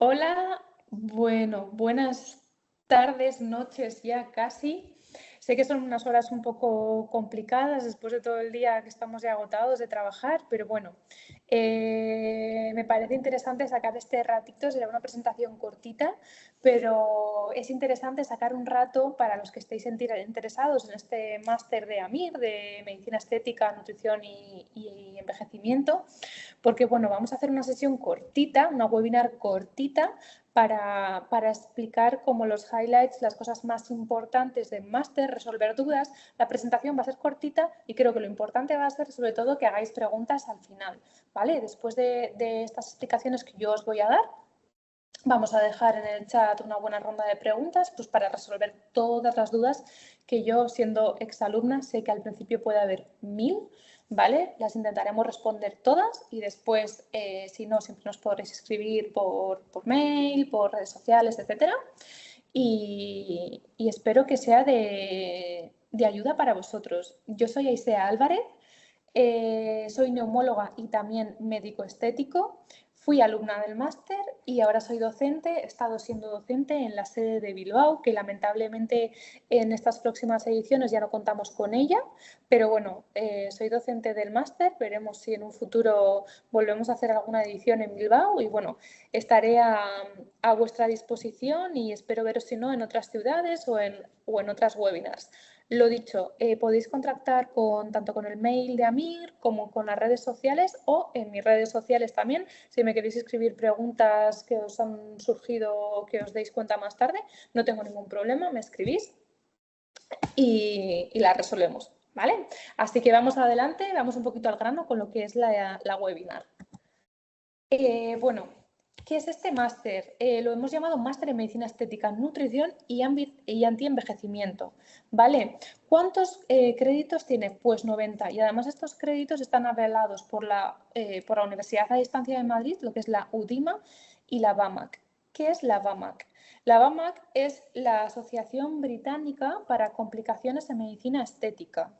Hola, bueno, buenas tardes, noches ya casi. Sé que son unas horas un poco complicadas después de todo el día que estamos ya agotados de trabajar, pero bueno, me parece interesante sacar este ratito, será una presentación cortita, pero es interesante sacar un rato para los que estéis interesados en este máster de AMIR, de Medicina Estética, Nutrición y Envejecimiento, porque bueno, vamos a hacer una sesión cortita, una webinar cortita para explicar como los highlights, las cosas más importantes del máster, resolver dudas. La presentación va a ser cortita y creo que lo importante va a ser sobre todo que hagáis preguntas al final, ¿vale? Después de estas explicaciones que yo os voy a dar, vamos a dejar en el chat una buena ronda de preguntas pues para resolver todas las dudas que yo, siendo exalumna, sé que al principio puede haber 1000, ¿vale? Las intentaremos responder todas y después, si no, siempre nos podréis escribir por mail, por redes sociales, etcétera. Y espero que sea de ayuda para vosotros. Yo soy Aisea Álvarez, soy neumóloga y también médico estético. Fui alumna del máster y ahora soy docente. He estado siendo docente en la sede de Bilbao, que lamentablemente en estas próximas ediciones ya no contamos con ella, pero bueno, soy docente del máster. Veremos si en un futuro volvemos a hacer alguna edición en Bilbao y bueno, estaré a vuestra disposición y espero veros si no en otras ciudades o en otras webinars. Lo dicho, podéis contactar tanto con el mail de Amir como con las redes sociales o en mis redes sociales también. Si me queréis escribir preguntas que os han surgido o que os deis cuenta más tarde, no tengo ningún problema, me escribís y las resolvemos, ¿vale? Así que vamos adelante, vamos un poquito al grano con lo que es la webinar. Bueno, ¿qué es este máster? Lo hemos llamado Máster en Medicina Estética, Nutrición y Antienvejecimiento, ¿vale? ¿Cuántos créditos tiene? Pues 90. Y además estos créditos están avalados por la Universidad a Distancia de Madrid, lo que es la UDIMA y la BAMAC. ¿Qué es la BAMAC? La BAMAC es la Asociación Británica para Complicaciones en Medicina Estética.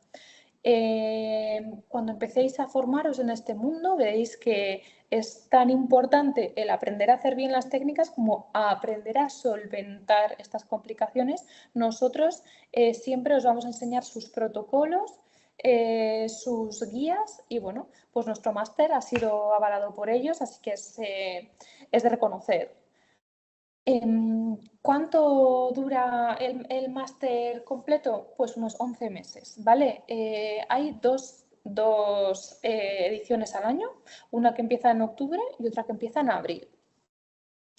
Cuando empecéis a formaros en este mundo, veréis que es tan importante el aprender a hacer bien las técnicas como a aprender a solventar estas complicaciones. Nosotros siempre os vamos a enseñar sus protocolos, sus guías y bueno, pues nuestro máster ha sido avalado por ellos, así que es de reconocer. ¿Cuánto dura el máster completo? Pues unos 11 meses, ¿vale? Hay dos ediciones al año, una que empieza en octubre y otra que empieza en abril.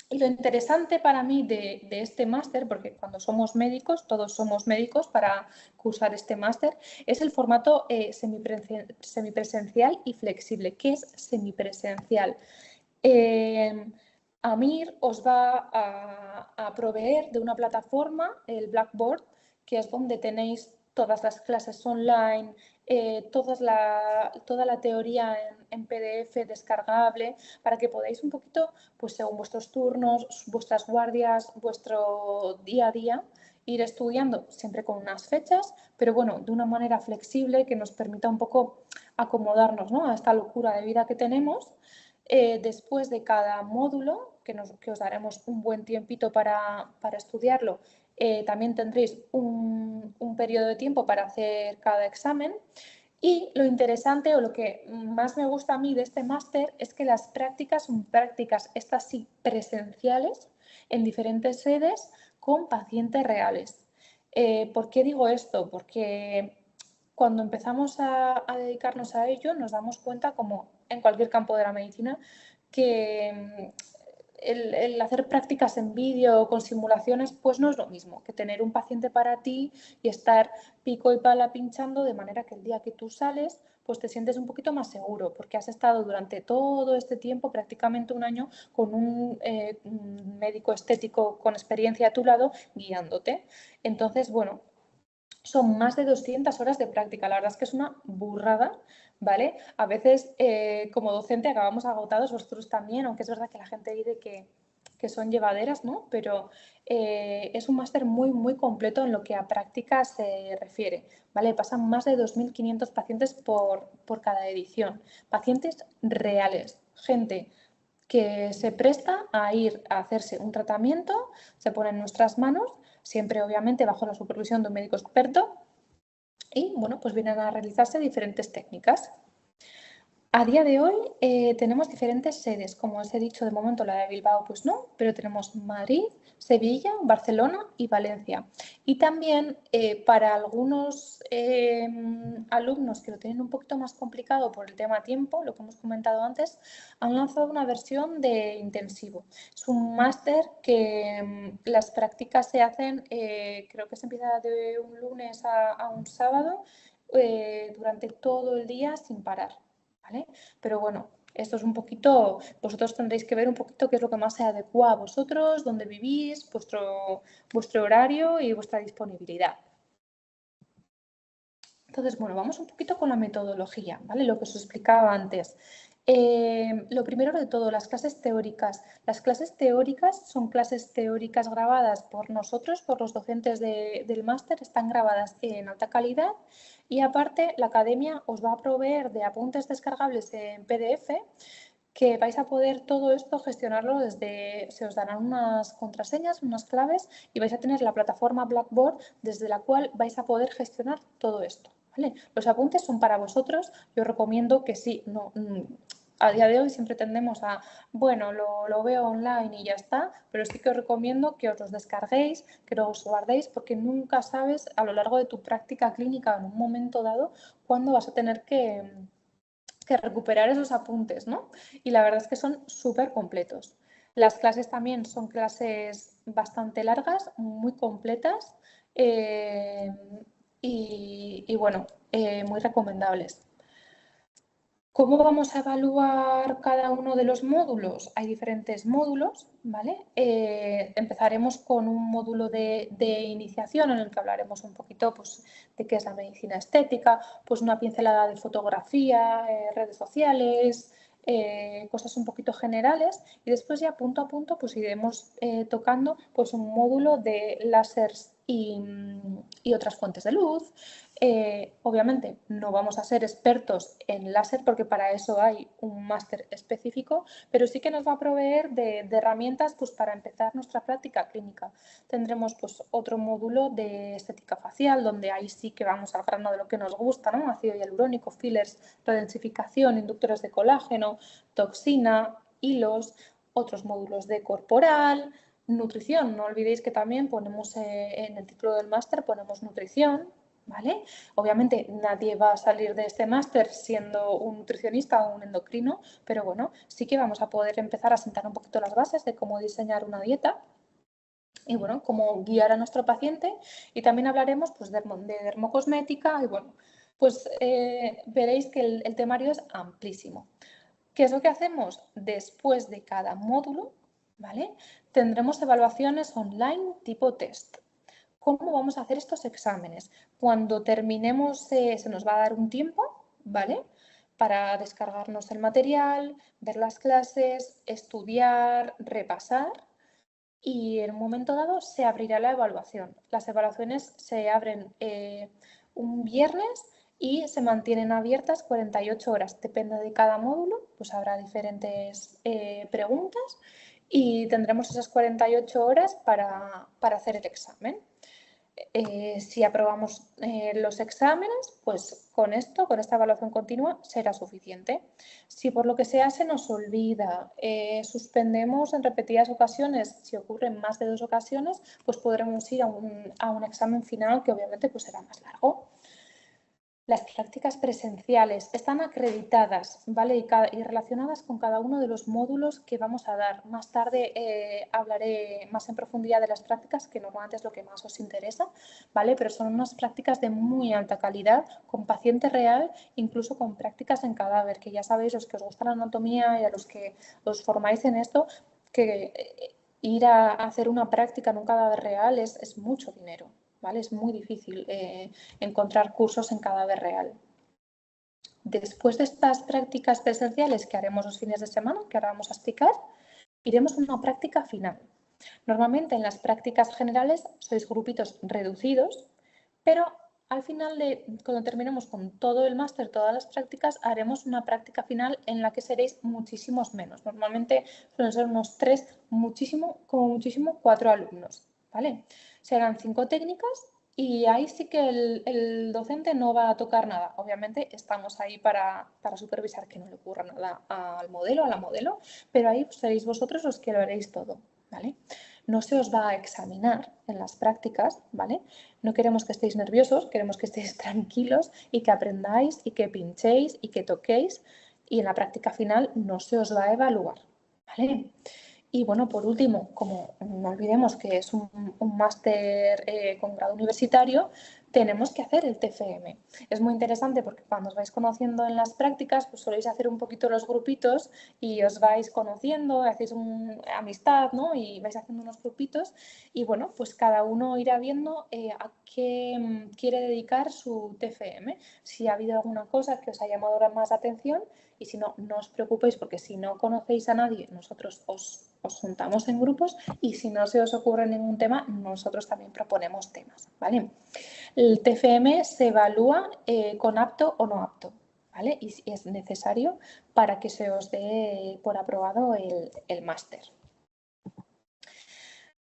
Y lo interesante para mí de este máster, porque cuando somos médicos, todos somos médicos para cursar este máster, es el formato semipresencial y flexible. ¿Qué es semipresencial? Amir os va a proveer de una plataforma, el Blackboard, que es donde tenéis todas las clases online, toda la teoría en PDF descargable, para que podáis un poquito, pues según vuestros turnos, vuestras guardias, vuestro día a día, ir estudiando siempre con unas fechas, pero bueno, de una manera flexible que nos permita un poco acomodarnos, ¿no?, a esta locura de vida que tenemos. Después de cada módulo, que os daremos un buen tiempito para estudiarlo, también tendréis un periodo de tiempo para hacer cada examen. Y lo interesante o lo que más me gusta a mí de este máster es que las prácticas son prácticas, estas sí, presenciales, en diferentes sedes con pacientes reales. ¿Por qué digo esto? Porque cuando empezamos a dedicarnos a ello nos damos cuenta, como en cualquier campo de la medicina, que el hacer prácticas en vídeo con simulaciones pues no es lo mismo que tener un paciente para ti y estar pico y pala pinchando, de manera que el día que tú sales pues te sientes un poquito más seguro porque has estado durante todo este tiempo, prácticamente un año, con un médico estético con experiencia a tu lado guiándote. Entonces, bueno, son más de 200 horas de práctica. La verdad es que es una burrada, ¿vale? A veces, como docente, acabamos agotados, vosotros también, aunque es verdad que la gente dice que son llevaderas, ¿no? Pero es un máster muy, muy completo en lo que a práctica se refiere, ¿vale? Pasan más de 2.500 pacientes por cada edición. Pacientes reales, gente que se presta a ir a hacerse un tratamiento, se pone en nuestras manos, siempre obviamente bajo la supervisión de un médico experto, y bueno, pues vienen a realizarse diferentes técnicas. A día de hoy tenemos diferentes sedes, como os he dicho, de momento la de Bilbao pues no, pero tenemos Madrid, Sevilla, Barcelona y Valencia. Y también para algunos alumnos que lo tienen un poquito más complicado por el tema tiempo, lo que hemos comentado antes, han lanzado una versión de intensivo. Es un máster que las prácticas se hacen, creo que se empieza de un lunes a un sábado, durante todo el día sin parar. ¿Vale? Pero bueno, esto es un poquito, vosotros tendréis que ver un poquito qué es lo que más se adecua a vosotros, dónde vivís, vuestro horario y vuestra disponibilidad. Entonces, bueno, vamos un poquito con la metodología, ¿vale? Lo que os explicaba antes. Lo primero de todo, las clases teóricas. Las clases teóricas son clases teóricas grabadas por nosotros, por los docentes del máster, están grabadas en alta calidad y aparte la academia os va a proveer de apuntes descargables en PDF que vais a poder todo esto gestionarlo se os darán unas contraseñas, unas claves y vais a tener la plataforma Blackboard desde la cual vais a poder gestionar todo esto. ¿Vale? Los apuntes son para vosotros, yo recomiendo que sí, a día de hoy siempre tendemos a, bueno, lo veo online y ya está, pero sí que os recomiendo que os los descarguéis, que los guardéis, porque nunca sabes a lo largo de tu práctica clínica en un momento dado cuándo vas a tener que recuperar esos apuntes, ¿no? Y la verdad es que son súper completos. Las clases también son clases bastante largas, muy completas y bueno, muy recomendables. ¿Cómo vamos a evaluar cada uno de los módulos? Hay diferentes módulos, ¿vale? Empezaremos con un módulo de iniciación en el que hablaremos un poquito pues, de qué es la medicina estética, pues una pincelada de fotografía, redes sociales, cosas un poquito generales y después ya punto a punto pues iremos tocando pues un módulo de láseres y otras fuentes de luz. Obviamente no vamos a ser expertos en láser porque para eso hay un máster específico, pero sí que nos va a proveer de herramientas pues, para empezar nuestra práctica clínica. Tendremos pues, otro módulo de estética facial donde ahí sí que vamos al grano de lo que nos gusta, ¿no? Ácido hialurónico, fillers, redensificación, inductores de colágeno, toxina, hilos, otros módulos de corporal, nutrición. No olvidéis que también ponemos en el título del máster ponemos nutrición. ¿Vale? Obviamente nadie va a salir de este máster siendo un nutricionista o un endocrino, pero bueno, sí que vamos a poder empezar a sentar un poquito las bases de cómo diseñar una dieta y bueno, cómo guiar a nuestro paciente y también hablaremos pues, de dermocosmética y bueno, pues veréis que el temario es amplísimo. ¿Qué es lo que hacemos? Después de cada módulo, ¿vale? Tendremos evaluaciones online tipo test. ¿Cómo vamos a hacer estos exámenes? Cuando terminemos se nos va a dar un tiempo, ¿vale? Para descargarnos el material, ver las clases, estudiar, repasar y en un momento dado se abrirá la evaluación. Las evaluaciones se abren un viernes y se mantienen abiertas 48 horas. Depende de cada módulo, pues habrá diferentes preguntas y tendremos esas 48 horas para hacer el examen. Si aprobamos los exámenes, pues con esta evaluación continua será suficiente. Si por lo que sea se nos olvida, suspendemos en repetidas ocasiones, si ocurren más de 2 ocasiones, pues podremos ir a un examen final que obviamente pues será más largo. Las prácticas presenciales están acreditadas, ¿vale? Y relacionadas con cada uno de los módulos que vamos a dar. Más tarde hablaré más en profundidad de las prácticas, que normalmente es lo que más os interesa, ¿vale? Pero son unas prácticas de muy alta calidad, con paciente real, incluso con prácticas en cadáver, que ya sabéis, los que os gusta la anatomía y a los que os formáis en esto, que ir a hacer una práctica en un cadáver real es mucho dinero. ¿Vale? Es muy difícil encontrar cursos en cadáver real. Después de estas prácticas presenciales que haremos los fines de semana, que ahora vamos a explicar, iremos a una práctica final. Normalmente en las prácticas generales sois grupitos reducidos, pero al final, cuando terminemos con todo el máster, todas las prácticas, haremos una práctica final en la que seréis muchísimos menos. Normalmente suelen ser unos 3, como muchísimo 4 alumnos, ¿vale? Serán 5 técnicas y ahí sí que el docente no va a tocar nada. Obviamente estamos ahí para supervisar que no le ocurra nada al modelo, a la modelo, pero ahí seréis vosotros los que lo haréis todo, ¿vale? No se os va a examinar en las prácticas, ¿vale? No queremos que estéis nerviosos, queremos que estéis tranquilos y que aprendáis y que pinchéis y que toquéis y en la práctica final no se os va a evaluar, ¿vale? Y bueno, por último, como no olvidemos que es un máster con grado universitario, tenemos que hacer el TFM. Es muy interesante porque cuando os vais conociendo en las prácticas, pues soléis hacer un poquito los grupitos y os vais conociendo, hacéis amistad, ¿no? Y vais haciendo unos grupitos y bueno, pues cada uno irá viendo a qué quiere dedicar su TFM. Si ha habido alguna cosa que os ha llamado más atención y si no, no os preocupéis porque si no conocéis a nadie, nosotros os juntamos en grupos y si no se os ocurre ningún tema, nosotros también proponemos temas, ¿vale? El TFM se evalúa con apto o no apto, ¿vale? Y es necesario para que se os dé por aprobado el máster.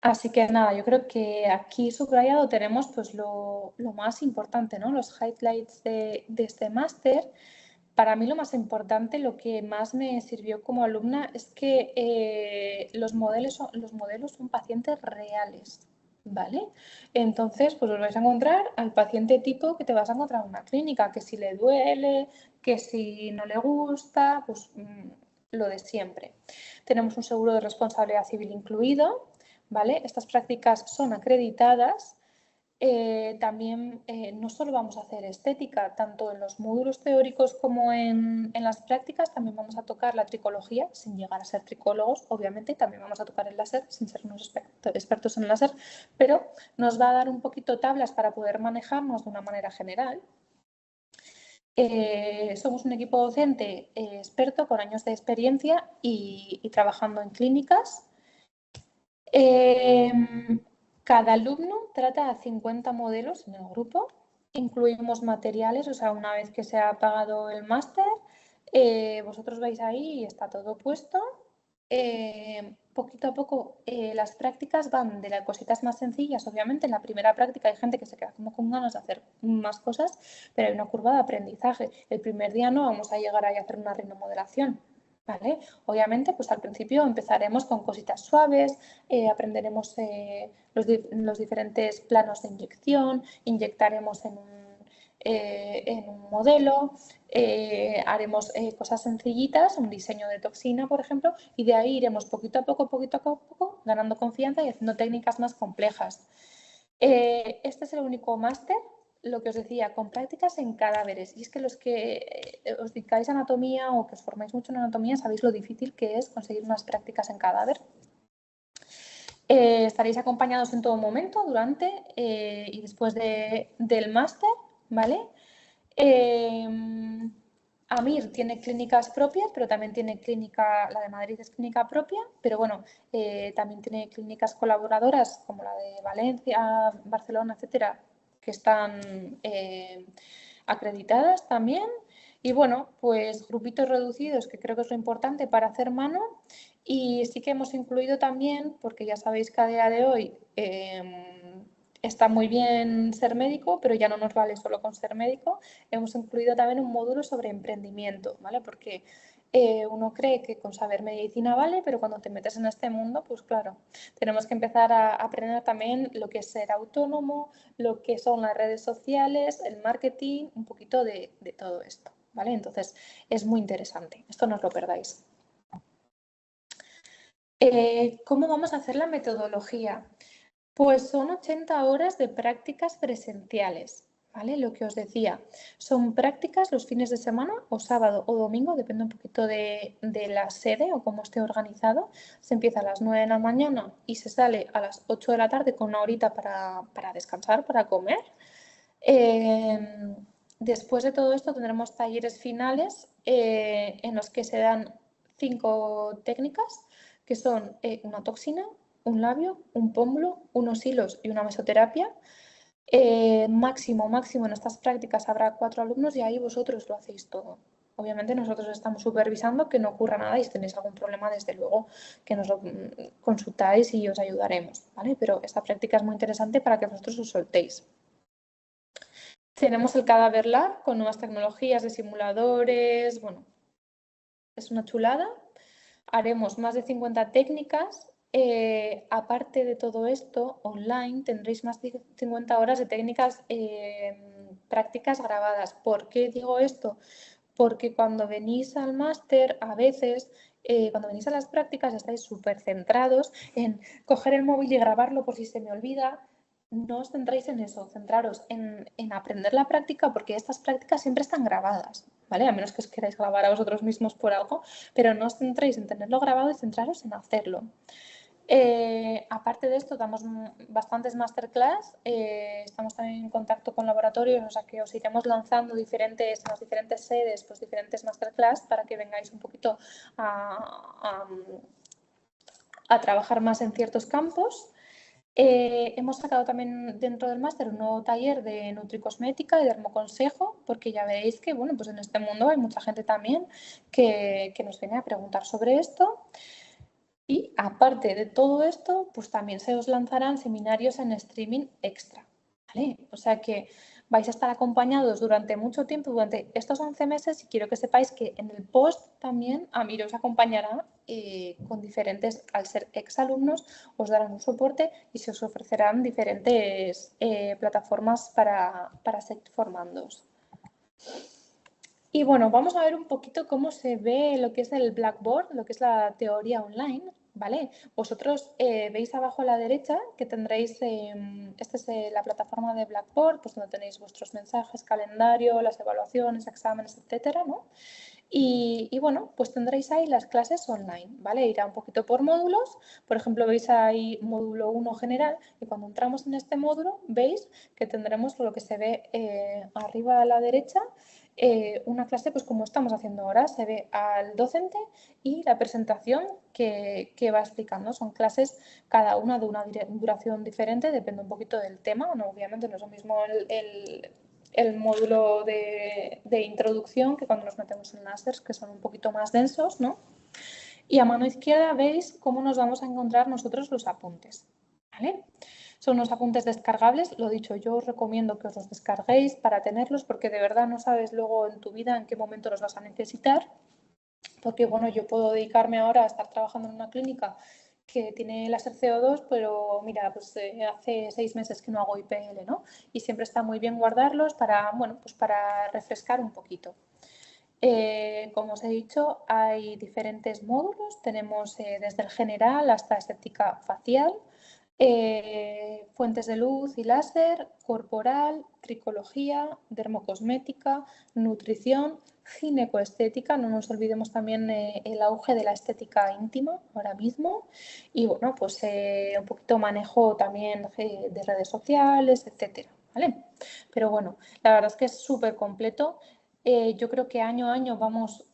Así que nada, yo creo que aquí subrayado tenemos pues lo más importante, ¿no? Los highlights de este máster. Para mí lo más importante, lo que más me sirvió como alumna es que los modelos son pacientes reales, ¿vale? Entonces, pues os vais a encontrar al paciente tipo que te vas a encontrar en una clínica, que si le duele, que si no le gusta, pues lo de siempre. Tenemos un seguro de responsabilidad civil incluido, ¿vale? Estas prácticas son acreditadas. También no solo vamos a hacer estética, tanto en los módulos teóricos como en las prácticas, también vamos a tocar la tricología, sin llegar a ser tricólogos, obviamente, también vamos a tocar el láser, sin ser unos expertos en el láser, pero nos va a dar un poquito tablas para poder manejarnos de una manera general. Somos un equipo docente experto con años de experiencia y trabajando en clínicas. Cada alumno trata a 50 modelos en el grupo. Incluimos materiales, o sea, una vez que se ha pagado el máster, vosotros vais ahí y está todo puesto. Poquito a poco las prácticas van de las cositas más sencillas. Obviamente en la primera práctica hay gente que se queda como con ganas de hacer más cosas, pero hay una curva de aprendizaje. El primer día no vamos a llegar ahí a hacer una rinomodelación, ¿vale? Obviamente, pues al principio empezaremos con cositas suaves, aprenderemos los diferentes planos de inyección, inyectaremos en un modelo, haremos cosas sencillitas, un diseño de toxina, por ejemplo, y de ahí iremos poquito a poco, ganando confianza y haciendo técnicas más complejas. Este es el único máster, lo que os decía, con prácticas en cadáveres. Y es que los que os dedicáis a anatomía o que os formáis mucho en anatomía sabéis lo difícil que es conseguir unas prácticas en cadáver. Estaréis acompañados en todo momento durante y después del máster, ¿vale? AMIR tiene clínicas propias, pero también tiene la de Madrid es clínica propia, pero bueno, también tiene clínicas colaboradoras como la de Valencia, Barcelona, etcétera, que están acreditadas también. Y bueno, pues grupitos reducidos, que creo que es lo importante para hacer mano. Y sí que hemos incluido también, porque ya sabéis que a día de hoy está muy bien ser médico, pero ya no nos vale solo con ser médico. Hemos incluido también un módulo sobre emprendimiento, ¿vale? Porque uno cree que con saber medicina vale, pero cuando te metes en este mundo, pues claro, tenemos que empezar a aprender también lo que es ser autónomo, lo que son las redes sociales, el marketing, un poquito de todo esto, ¿vale? Entonces, es muy interesante. Esto no os lo perdáis. ¿Cómo vamos a hacer la metodología? Pues son 80 horas de prácticas presenciales, ¿vale? Lo que os decía, son prácticas los fines de semana o sábado o domingo, depende un poquito de la sede o cómo esté organizado. Se empieza a las 9 de la mañana y se sale a las 8 de la tarde con una horita para descansar, para comer. Después de todo esto tendremos talleres finales en los que se dan 5 técnicas, que son una toxina, un labio, un pómulo, unos hilos y una mesoterapia. Máximo en estas prácticas habrá 4 alumnos y ahí vosotros lo hacéis todo. Obviamente nosotros estamos supervisando que no ocurra nada y si tenéis algún problema, desde luego, que nos lo consultáis y os ayudaremos, ¿vale? Pero esta práctica es muy interesante para que vosotros os soltéis. Tenemos el Cadáver Lab con nuevas tecnologías de simuladores, bueno, es una chulada. Haremos más de 50 técnicas. Aparte de todo esto, online tendréis más de 50 horas de técnicas prácticas grabadas. ¿Por qué digo esto? Porque cuando venís al máster, a veces, cuando venís a las prácticas, estáis súper centrados en coger el móvil y grabarlo por si se me olvida. No os centráis en eso, centraros en aprender la práctica, porque estas prácticas siempre están grabadas, ¿vale? A menos que os queráis grabar a vosotros mismos por algo, pero no os centréis en tenerlo grabado y centraros en hacerlo. Aparte de esto, damos bastantes masterclass, estamos también en contacto con laboratorios, o sea que os iremos lanzando en las diferentes sedes, pues diferentes masterclass para que vengáis un poquito a trabajar más en ciertos campos. Hemos sacado también dentro del máster un nuevo taller de nutricosmética y dermoconsejo, porque ya veréis que, bueno, pues en este mundo hay mucha gente también que nos viene a preguntar sobre esto. Y aparte de todo esto, pues también se os lanzarán seminarios en streaming extra, ¿vale? O sea que vais a estar acompañados durante mucho tiempo, durante estos 11 meses, y quiero que sepáis que en el post también Amir os acompañará con diferentes, al ser exalumnos, os darán un soporte y se os ofrecerán diferentes plataformas para seguir formándoos. Y bueno, vamos a ver un poquito cómo se ve lo que es el Blackboard, lo que es la teoría online, ¿vale? Vosotros veis abajo a la derecha que tendréis, esta es la plataforma de Blackboard, pues donde tenéis vuestros mensajes, calendario, las evaluaciones, exámenes, etcétera, ¿no? Y bueno, pues tendréis ahí las clases online, ¿vale? Irá un poquito por módulos. Por ejemplo, veis ahí módulo 1 general y cuando entramos en este módulo veis que tendremos lo que se ve arriba a la derecha, una clase pues como estamos haciendo ahora. Se ve al docente y la presentación que va explicando. Son clases cada una de una duración diferente, depende un poquito del tema, ¿no? Obviamente no es lo mismo el módulo de introducción que cuando nos metemos en láseres, que son un poquito más densos, ¿no? Y a mano izquierda veis cómo nos vamos a encontrar nosotros los apuntes, ¿vale? Son unos apuntes descargables, lo dicho, yo os recomiendo que os los descarguéis para tenerlos, porque de verdad no sabes luego en tu vida en qué momento los vas a necesitar, porque bueno, yo puedo dedicarme ahora a estar trabajando en una clínica que tiene láser CO2, pero mira, pues hace 6 meses que no hago IPL, ¿no? Y siempre está muy bien guardarlos para, bueno, pues para refrescar un poquito. Como os he dicho, hay diferentes módulos. Tenemos desde el general hasta estética facial, fuentes de luz y láser, corporal, tricología, dermocosmética, nutrición, ginecoestética. No nos olvidemos también el auge de la estética íntima ahora mismo. Y bueno, pues un poquito manejo también de redes sociales, etcétera, ¿vale? Pero bueno, la verdad es que es súper completo. Yo creo que año a año vamos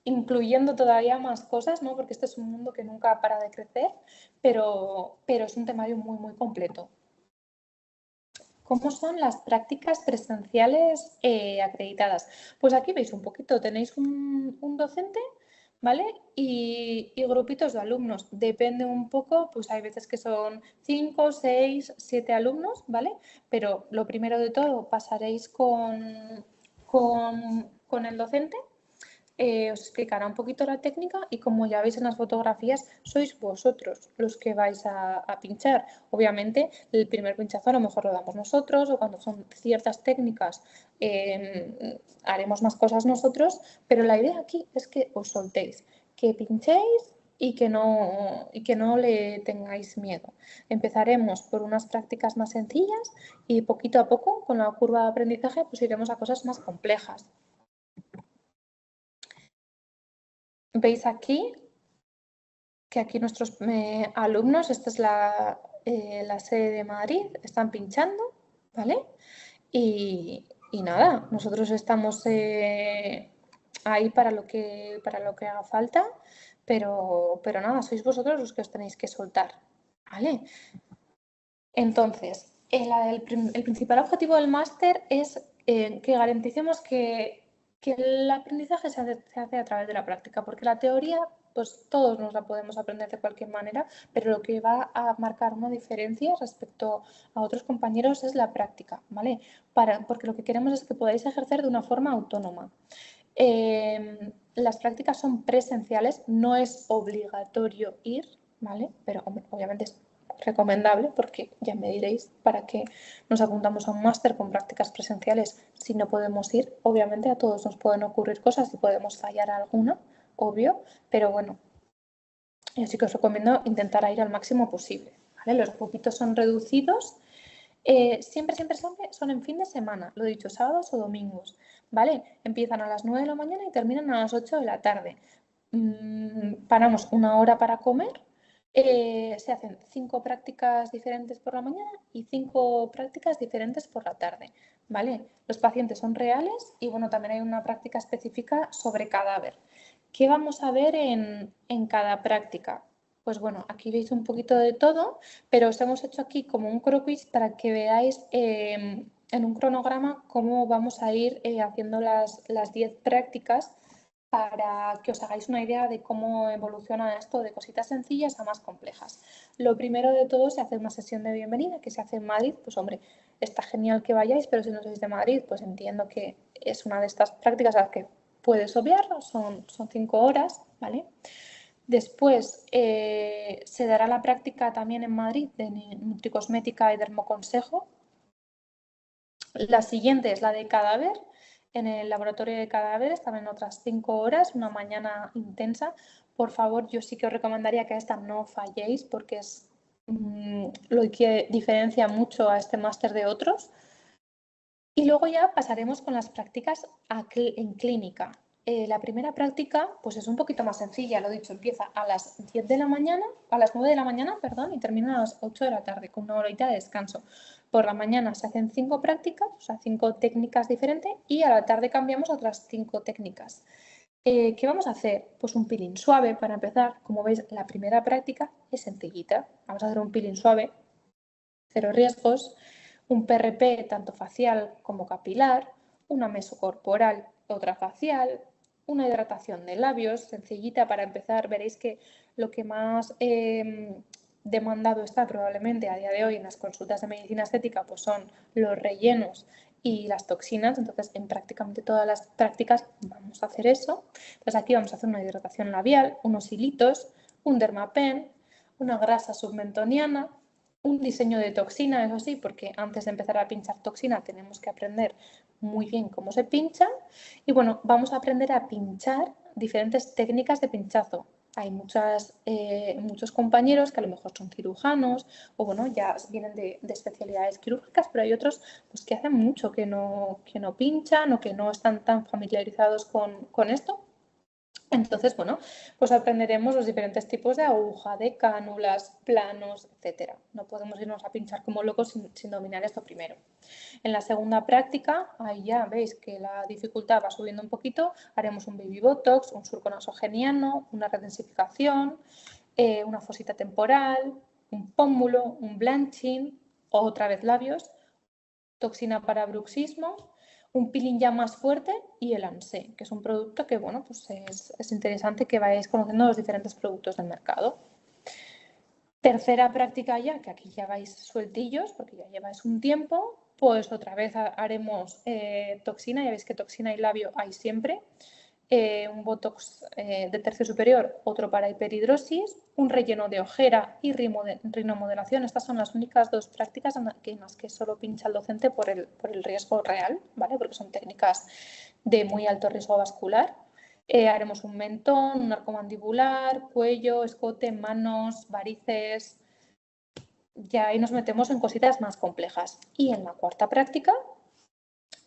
incluyendo todavía más cosas, ¿no? Porque este es un mundo que nunca para de crecer, pero es un temario muy, muy completo. ¿Cómo son las prácticas presenciales acreditadas? Pues aquí veis un poquito, tenéis un docente, ¿vale? Y grupitos de alumnos. Depende un poco, pues hay veces que son 5, 6, 7 alumnos, ¿vale? Pero lo primero de todo, pasaréis con el docente. Os explicará un poquito la técnica y como ya veis en las fotografías, sois vosotros los que vais a pinchar. Obviamente, el primer pinchazo a lo mejor lo damos nosotros o cuando son ciertas técnicas haremos más cosas nosotros, pero la idea aquí es que os soltéis, que pinchéis y que no le tengáis miedo. Empezaremos por unas prácticas más sencillas y poquito a poco, con la curva de aprendizaje, pues iremos a cosas más complejas. Veis aquí que aquí nuestros alumnos, esta es la sede de Madrid, están pinchando, ¿vale? Y nada, nosotros estamos ahí para lo que haga falta, pero nada, sois vosotros los que os tenéis que soltar, ¿vale? Entonces, El principal objetivo del máster es que garanticemos que el aprendizaje se hace a través de la práctica, porque la teoría, pues todos nos la podemos aprender de cualquier manera, pero lo que va a marcar una diferencia respecto a otros compañeros es la práctica, ¿vale? Porque lo que queremos es que podáis ejercer de una forma autónoma. Las prácticas son presenciales, no es obligatorio ir, ¿vale? Pero obviamente es recomendable porque ya me diréis para qué nos apuntamos a un máster con prácticas presenciales si no podemos ir. Obviamente a todos nos pueden ocurrir cosas y podemos fallar a alguna, obvio, pero bueno, yo sí que os recomiendo intentar ir al máximo posible, ¿vale? Los grupitos son reducidos. Siempre son en fin de semana, lo he dicho, sábados o domingos, ¿vale? Empiezan a las 9 de la mañana y terminan a las 8 de la tarde. Paramos una hora para comer, se hacen 5 prácticas diferentes por la mañana y 5 prácticas diferentes por la tarde, ¿vale? Los pacientes son reales y, bueno, también hay una práctica específica sobre cadáver. ¿Qué vamos a ver en cada práctica? Pues bueno, aquí veis un poquito de todo, pero os hemos hecho aquí como un croquis para que veáis en un cronograma cómo vamos a ir haciendo las 10 prácticas para que os hagáis una idea de cómo evoluciona esto de cositas sencillas a más complejas. Lo primero de todo se hace una sesión de bienvenida que se hace en Madrid. Pues hombre, está genial que vayáis, pero si no sois de Madrid, pues entiendo que es una de estas prácticas a las que puedes obviar, son 5 horas, ¿vale? Después se dará la práctica también en Madrid de nutricosmética y dermoconsejo. La siguiente es la de cadáver, en el laboratorio de cadáveres, también otras 5 horas, una mañana intensa. Por favor, yo sí que os recomendaría que a esta no falléis porque es lo que diferencia mucho a este máster de otros. Y luego ya pasaremos con las prácticas en clínica. La primera práctica pues es un poquito más sencilla, lo dicho, empieza a las 10 de la mañana, a las 9 de la mañana, perdón, y termina a las 8 de la tarde con una horita de descanso. Por la mañana se hacen 5 prácticas, o sea, 5 técnicas diferentes, y a la tarde cambiamos a otras 5 técnicas. ¿Qué vamos a hacer? Pues un peeling suave para empezar. Como veis, la primera práctica es sencillita. Vamos a hacer un peeling suave, cero riesgos, un PRP tanto facial como capilar, una mesocorporal, otra facial, una hidratación de labios, sencillita para empezar. Veréis que lo que más demandado está probablemente a día de hoy en las consultas de medicina estética pues son los rellenos y las toxinas. Entonces, en prácticamente todas las prácticas vamos a hacer eso. Entonces, aquí vamos a hacer una hidratación labial, unos hilitos, un dermapen, una grasa submentoniana, un diseño de toxina, eso sí, porque antes de empezar a pinchar toxina tenemos que aprender muy bien cómo se pincha. Y bueno, vamos a aprender a pinchar diferentes técnicas de pinchazo. Hay muchos compañeros que a lo mejor son cirujanos o bueno, ya vienen de especialidades quirúrgicas, pero hay otros pues, que hacen mucho que no pinchan o que no están tan familiarizados con esto. Entonces, bueno, pues aprenderemos los diferentes tipos de aguja, de cánulas, planos, etcétera. No podemos irnos a pinchar como locos sin dominar esto primero. En la segunda práctica, ahí ya veis que la dificultad va subiendo un poquito, haremos un baby botox, un surco nasogeniano, una redensificación, una fosita temporal, un pómulo, un blanching, otra vez labios, toxina para bruxismo, un peeling ya más fuerte y el ANSE, que es un producto que, bueno, pues es interesante que vayáis conociendo los diferentes productos del mercado. Tercera práctica ya, que aquí ya vais sueltillos, porque ya lleváis un tiempo, pues otra vez haremos toxina, ya veis que toxina y labio hay siempre. Un botox de tercio superior, otro para hiperhidrosis, un relleno de ojera y rinomodelación. Estas son las únicas 2 prácticas en las que solo pincha el docente por el riesgo real, ¿vale? Porque son técnicas de muy alto riesgo vascular. Haremos un mentón, un arco mandibular, cuello, escote, manos, varices. Ya ahí nos metemos en cositas más complejas. Y en la cuarta práctica,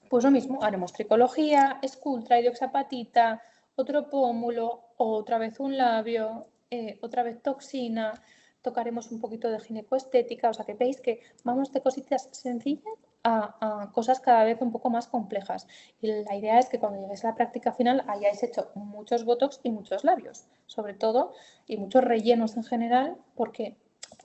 pues lo mismo, haremos tricología, escultra, idioxapatita, otro pómulo, otra vez un labio, otra vez toxina, tocaremos un poquito de ginecoestética, o sea que veis que vamos de cositas sencillas a cosas cada vez un poco más complejas. Y la idea es que cuando lleguéis a la práctica final hayáis hecho muchos botox y muchos labios, sobre todo, y muchos rellenos en general, porque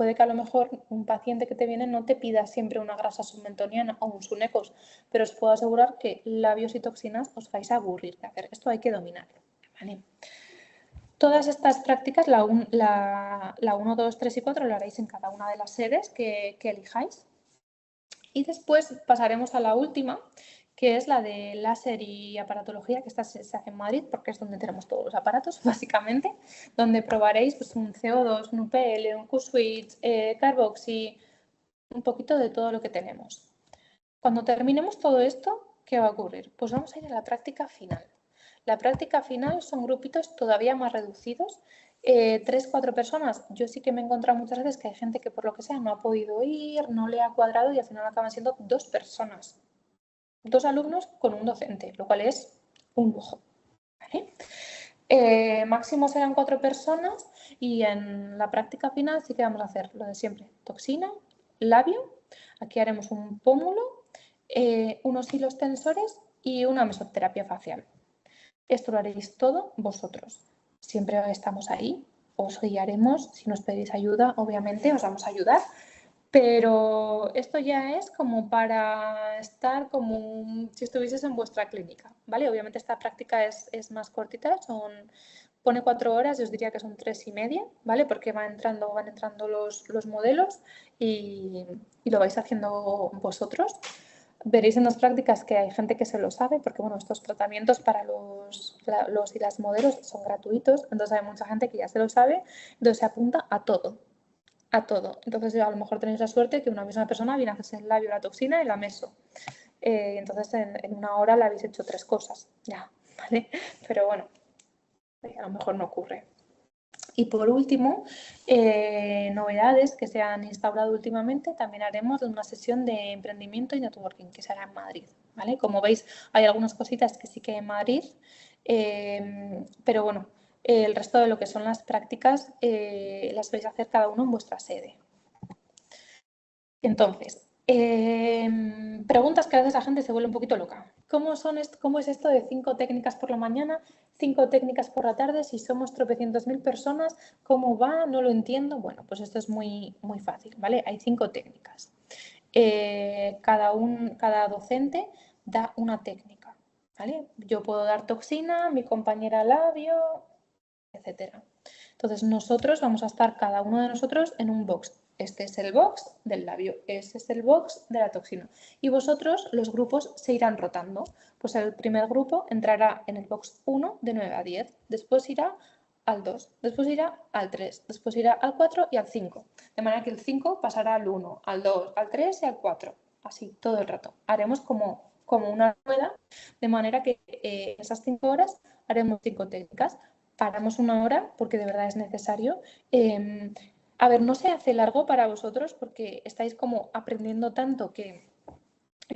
puede que a lo mejor un paciente que te viene no te pida siempre una grasa submentoniana o un sunecos, pero os puedo asegurar que labios y toxinas os vais a aburrir de hacer. Esto hay que dominarlo, ¿vale? Todas estas prácticas, la 1, 2, 3 y 4, lo haréis en cada una de las sedes que elijáis. Y después pasaremos a la última, que es la de láser y aparatología, que esta se hace en Madrid porque es donde tenemos todos los aparatos, básicamente, donde probaréis pues, un CO2, un UPL, un Q-Switch, Carboxy, un poquito de todo lo que tenemos. Cuando terminemos todo esto, ¿qué va a ocurrir? Pues vamos a ir a la práctica final. La práctica final son grupitos todavía más reducidos, 3, 4 personas. Yo sí que me he encontrado muchas veces que hay gente que por lo que sea no ha podido ir, no le ha cuadrado y al final acaban siendo 2 personas. 2 alumnos con un docente, lo cual es un lujo. ¿Vale? Máximo serán 4 personas y en la práctica final sí que vamos a hacer lo de siempre. Toxina, labio, aquí haremos un pómulo, unos hilos tensores y una mesoterapia facial. Esto lo haréis todo vosotros. Siempre estamos ahí, os guiaremos. Si nos pedís ayuda, obviamente os vamos a ayudar. Pero esto ya es como para estar como si estuvieses en vuestra clínica, ¿vale? Obviamente esta práctica es más cortita, pone 4 horas, yo os diría que son 3 y media, ¿vale? Porque van entrando los modelos y lo vais haciendo vosotros. Veréis en las prácticas que hay gente que se lo sabe, porque bueno, estos tratamientos para los y las modelos son gratuitos, entonces hay mucha gente que ya se lo sabe, entonces se apunta a todo. A todo. Entonces, a lo mejor tenéis la suerte que una misma persona viene a hacerse el labio, la toxina y la meso. Entonces, en una hora le habéis hecho 3 cosas, ya, ¿vale? Pero bueno, a lo mejor no ocurre. Y por último, novedades que se han instaurado últimamente, también haremos una sesión de emprendimiento y networking que se hará en Madrid, ¿vale? Como veis, hay algunas cositas que sí que en Madrid, pero bueno, el resto de lo que son las prácticas las vais a hacer cada uno en vuestra sede. Entonces, preguntas que a veces la gente se vuelve un poquito loca. ¿Cómo es esto de 5 técnicas por la mañana, 5 técnicas por la tarde? Si somos tropecientos mil personas, ¿cómo va? No lo entiendo. Bueno, pues esto es muy, muy fácil, ¿vale? Hay 5 técnicas. Cada docente da una técnica, ¿vale? Yo puedo dar toxina, mi compañera labio, etcétera. Entonces nosotros vamos a estar cada uno de nosotros en un box. Este es el box del labio, este es el box de la toxina. Y vosotros, los grupos, se irán rotando. Pues el primer grupo entrará en el box 1 de 9 a 10, después irá al 2, después irá al 3, después irá al 4 y al 5. De manera que el 5 pasará al 1, al 2, al 3 y al 4. Así, todo el rato. Haremos como una rueda, de manera que esas 5 horas haremos 5 técnicas. Paramos una hora porque de verdad es necesario. A ver, no se hace largo para vosotros porque estáis como aprendiendo tanto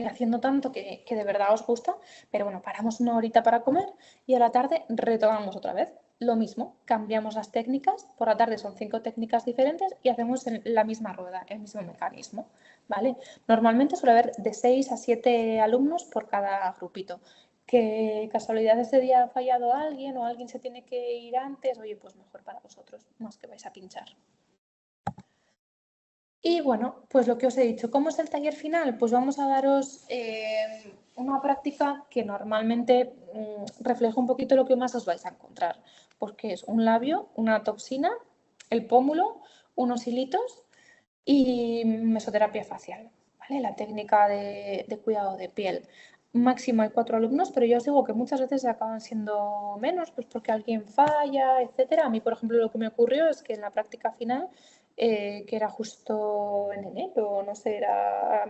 haciendo tanto que de verdad os gusta, pero bueno, paramos una horita para comer y a la tarde retomamos otra vez. Lo mismo, cambiamos las técnicas, por la tarde son 5 técnicas diferentes y hacemos la misma rueda, el mismo mecanismo, ¿vale? Normalmente suele haber de 6 a 7 alumnos por cada grupito. Que casualidad ese día ha fallado alguien o alguien se tiene que ir antes, oye, pues mejor para vosotros, más que vais a pinchar. Y bueno, pues lo que os he dicho, ¿cómo es el taller final? Pues vamos a daros una práctica que normalmente refleja un poquito lo que más os vais a encontrar, porque es un labio, una toxina, el pómulo, unos hilitos y mesoterapia facial, ¿vale? La técnica de cuidado de piel. Máximo hay 4 alumnos, pero yo os digo que muchas veces acaban siendo menos, pues porque alguien falla, etcétera. A mí, por ejemplo, lo que me ocurrió es que en la práctica final, que era justo en enero, no sé,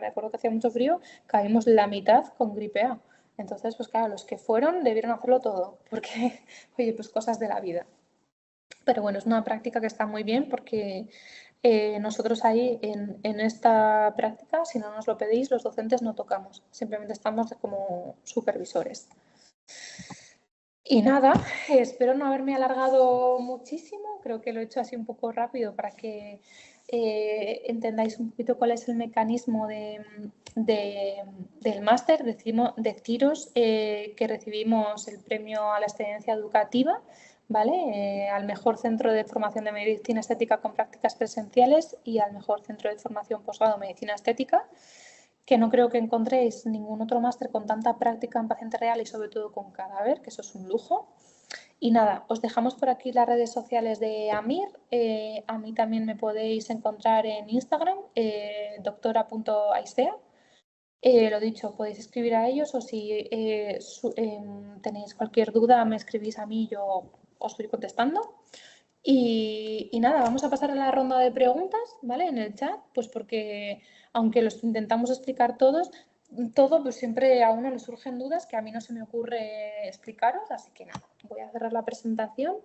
me acuerdo que hacía mucho frío, caímos la mitad con gripe A. Entonces, pues claro, los que fueron debieron hacerlo todo, porque, oye, pues cosas de la vida. Pero bueno, es una práctica que está muy bien porque nosotros ahí en esta práctica, si no nos lo pedís, los docentes no tocamos, simplemente estamos como supervisores. Y nada, espero no haberme alargado muchísimo, creo que lo he hecho así un poco rápido para que entendáis un poquito cuál es el mecanismo del máster. Deciros que recibimos el premio a la excelencia educativa, ¿vale? Al mejor centro de formación de medicina estética con prácticas presenciales y al mejor centro de formación posgrado medicina estética, que no creo que encontréis ningún otro máster con tanta práctica en paciente real y sobre todo con cadáver, que eso es un lujo. Y nada, os dejamos por aquí las redes sociales de Amir. A mí también me podéis encontrar en Instagram, doctora.aisea. Lo dicho, podéis escribir a ellos o si tenéis cualquier duda me escribís a mí, yo os voy contestando. Y nada, vamos a pasar a la ronda de preguntas, ¿vale? En el chat, pues porque aunque los intentamos explicar todo, pues siempre a uno le surgen dudas que a mí no se me ocurre explicaros, así que nada, voy a cerrar la presentación